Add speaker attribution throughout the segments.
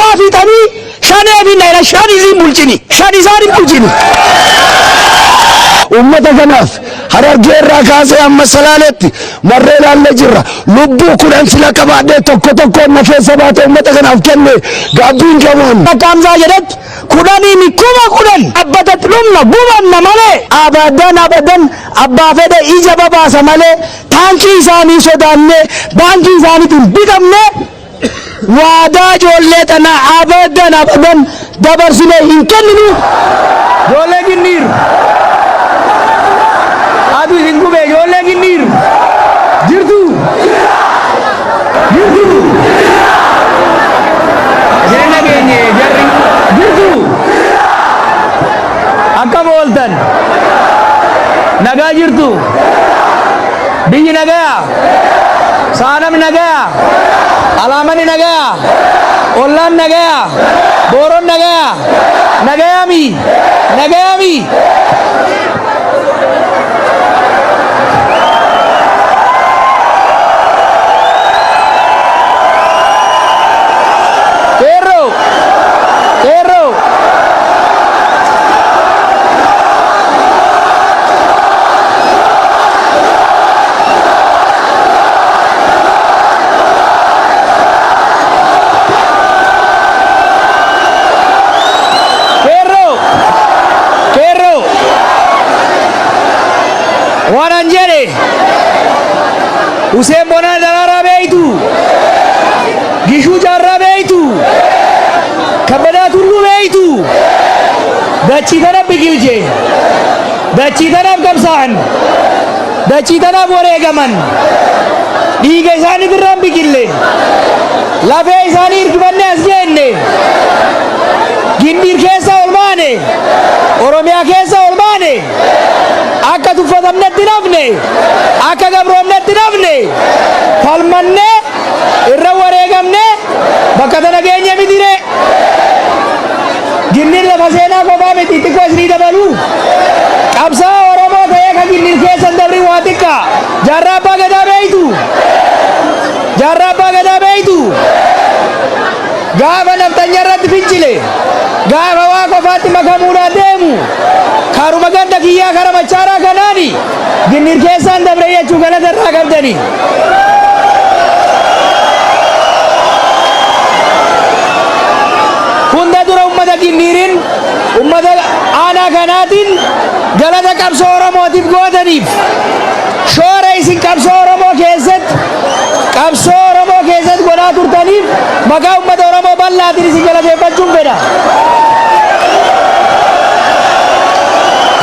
Speaker 1: wafi tani shane binayna shani zimbulchini shani zari bulchini ummata kanaaf Harargee irraa kaasee amma Salaaleetti marree ilaallee jirra. Lubbuu kudhan sila qabaadhee tokko na keessa baatee ummata kanaaf kenne gaabbiin qabuun. Akka Hamzaa jedhetti kudhanii kuma kudhan abbatatti dhumna gubanna malee abadan abbaa fedhe ija babaasa malee taankii isaanii sodaannee baankii isaaniitiin bitamne waadaa ijoollee tanaa abadan dabarsinee hin kenninu. Ijoollee ginniiru. Adu hingube ijoollee ginniiru. Jirtu. Jirna keenye jarri. Jirtu. Akkam ooltan. Nagaa jirtu. Biyyi nagaa. Saanam nagaa. Alaamani nagaa. Ollaan nagaa. Booron nagaa. Nagayaami. Waranjere Hussein Bona Darara Beitu Gishu Jarra Beitu Kabada Tullu Beitu Dachi Tanab Bigilje Dachi Tanab Kamsaan Dachi Tanab Waregaman Diga Isani Dirram Bigille Lafe Isani Irkibanne Asjenne Gindir Kesa Olmane Oromia Kesa Olmane Akka tuffatamnetti nafne akka gabroomnetti nafne falmanne irra wareegamne bakka tana geenye mitire ginnin lafa seenaa kophaa miti xiqqoo isinii dabalu qabsaa Oromoo ta'ee ka ginnin keessan dabri waa xiqqa jaarraa abbaa gadaa beeytu gaafa naftanya irratti fincile gaafa waa qofaatti makamuudhaan deemu karuma ganda kiyyaa kara machaaraa kanaani ginnir keessaan dabre jechuu galata irraa qabdani. Hunda dura ummata ginniirin ummata aanaa kanaatiin galata qabsoo Oromootiif gootaniif shoora isin qabsoo Oromoo keessatti godhaa turtaniif maqaa ummata Oromoo bal'aatiin isin galateeffachuun fedha.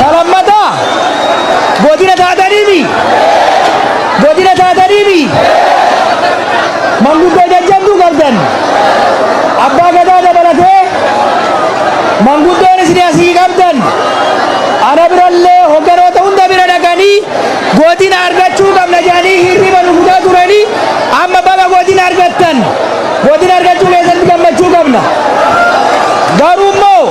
Speaker 1: Kalammata godina taataniifi manguddoo jajjabduu qabdan abbaa gadaa dabalatee manguddoon isin asii qabdan ana birallee hogganoota hunda bira dhaqanii godina argachuu qabna jedhanii hirriba nufutaa turanii amma baga godina argattan godina argachuu keessatti gammachuu qabna. Garuu immoo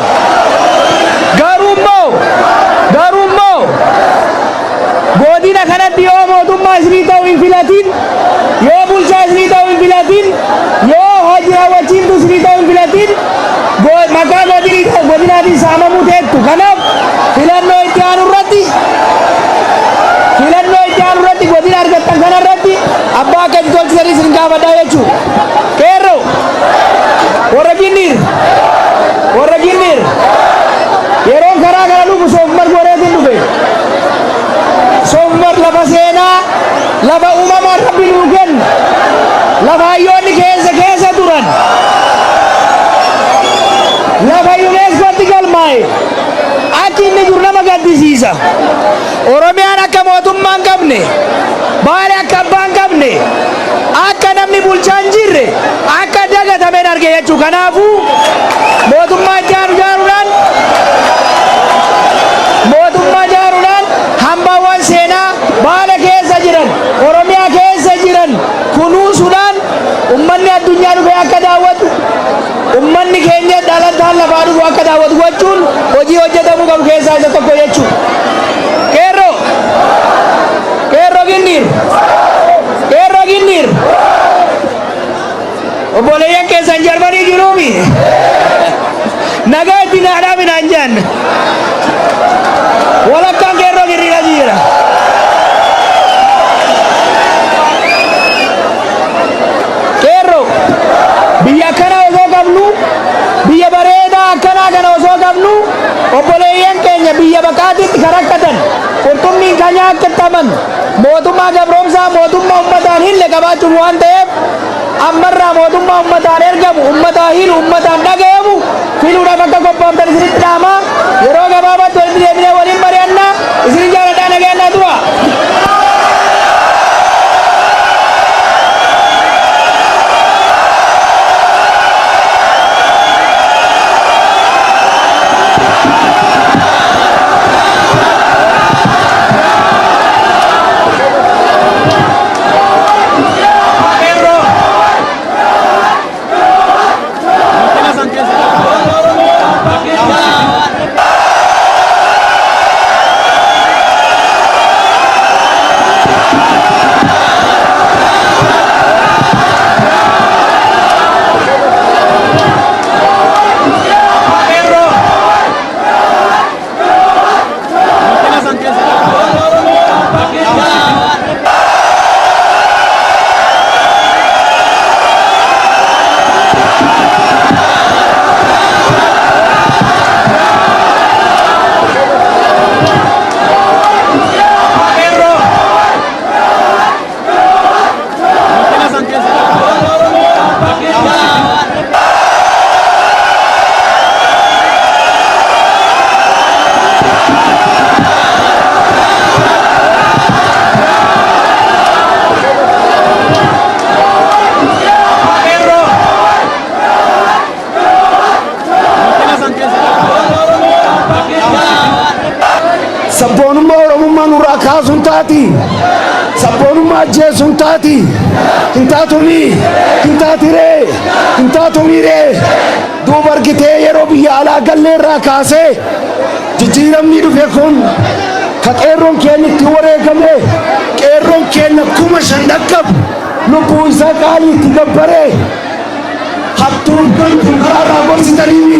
Speaker 1: godina kanatti yoo mootummaa isinii ta'uu hin filatin yoo bulchaa isinii ta'uu hin filatin yoo hojii raawwachiiftuu isinii ta'uu hin filatin maqaa godinaatiin saamamuu teettu. Kanaaf filannoo itti aanu irratti godina argattan kanarratti abbaa akkatti tolchisanii isin gaafadhaa jechuudha. Qeerroo warra ginniir yeroon karaa kana dhufu soofumar goreetiin dhufe soofumar lafa seenaa lafa uumamaan rabbi nuu kenna lafa hayyoonni keessa turan lafa yuneeskootti galmaa'e akki inni jiru nama gaddisiisa. Oromiyaan akka mootummaa hin qabne Baale akka abbaa hin qabne akka namni bulchaa hin jirre akka dagatameen arge jechuudha. Kanaafuu mootummaa ijaaruudhaan hambawwan seenaa Baale keessa jiran Oromiyaa keessa jiran kunuunsuudhaan ummanni addunyaa dhufe akka daawwatu ummanni keenya dhalantaan lafaa dhufu akka daawwatu gochuun hojii hojjetamuu qabu keessaa isa tokko jechuudha. Qeerroo ginniir
Speaker 2: obboleeyyan keessan Jarmanii jiruumi nagaa itti naadhaa minaan jaan walakkaan qeerroo hiriira jira qeerroo biyya akkana osoo qabnu biyya bareedaa akkanaa kana osoo qabnu obboleeyyan keenya biyya baqaatiitti karakkatan qurxummiin kanyaa akka taman mootummaa gabroomsaa mootummaa ummataan hille qabaachuuf waan ta'eef ammarraa mootummaa ummataan ergamu ummataa hilu ummataan dhagayamu filuudhaaf akka qophooftan isinitti dhaamaa yeroo gabaabaatti walitti deebinee waliin mari'annaa isin jaaladhaa nagayannaa tura.
Speaker 1: sabboonummaa oromummaa nurraa kaasuun taati sabboonummaa ajjeesuun taati hin taatumiree duuba argitee yeroo biyya alaa galleerraa kaasee jijjiiramni dhufe kun ka qeerroon keenya itti wareegame qeerroon keenya 5,000 dhaqqabu lubbuu isaa qaalii itti gabbaree hattuun kun karaarraa gorsitaniimi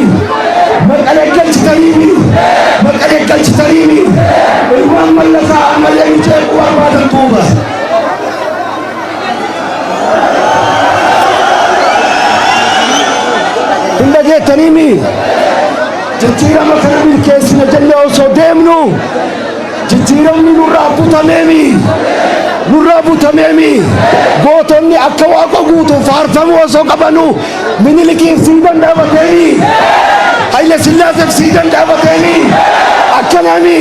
Speaker 1: maqalee galchitaniimi ilmaan mallasaa ammallee mijeequu barbaadan duuba hin dhageettaniimi jijjiirama kana milkeessina jennee osoo deemnu jijjiiramni nurraa butameemi gootonni akka waaqa guutuuf faarfamu osoo qabanu Minilikiif siidan dhaabateemi Haile Sillaaseef siidan dhaabateemi akkanaami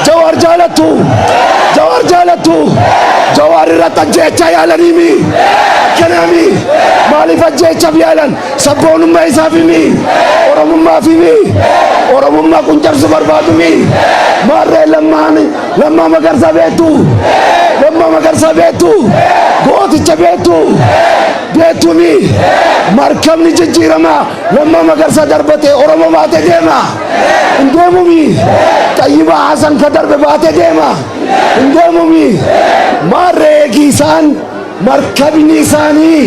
Speaker 1: Jawaar jaalattu Jawaar irratti ajjeechaa yaalaniimi akkanaami maaliif ajjeechaaf yaalan sabboonummaa isaafimi oromummaa quncarsu barbaadumi maarree lammaa magarsaa beektu gooticha beektumi markabni jijjiirama lammaa magarsaa darbate oromo baate deema hin deemumi Tayyibaa Hasan ka darbe baate deema hin deemumi maarree giisaan markabni isaanii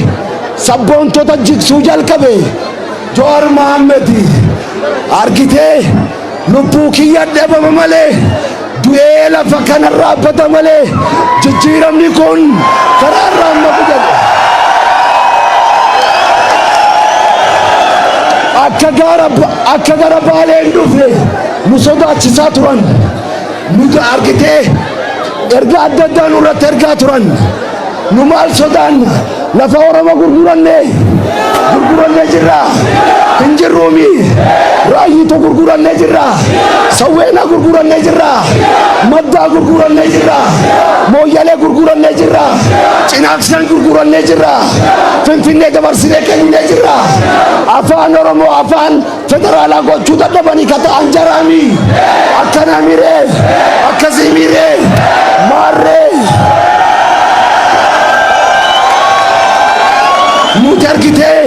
Speaker 1: sabboontota jigsuu jalqabe Jawaar Mohammed argitee lubbuu kiyya dhabama malee du'ee lafa kanarraa bada malee jijjiiramni kun karaarraa mabu jedhe akka gara baaleen dhufne nu sodaachisaa turan nuti argitee erga adda addaa nurratti ergaa turan nu maal sodaanna lafa Oromoo gurguranne jirra hin jirruumi raayyiitu gurguranne jirra sawweena gurguranne jirra maddaa gurguranne jirra mooyyalee gurguranne jirra cinaaqsan gurguranne jirra finfinnee dabarsinee kennine jirra afaan Oromoo afaan federaalaa gochuu dadhabanii ka ta'an jaraami akkanaa miree akkasii miree maarree nuti argitee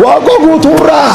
Speaker 1: waaqoo guutuurraa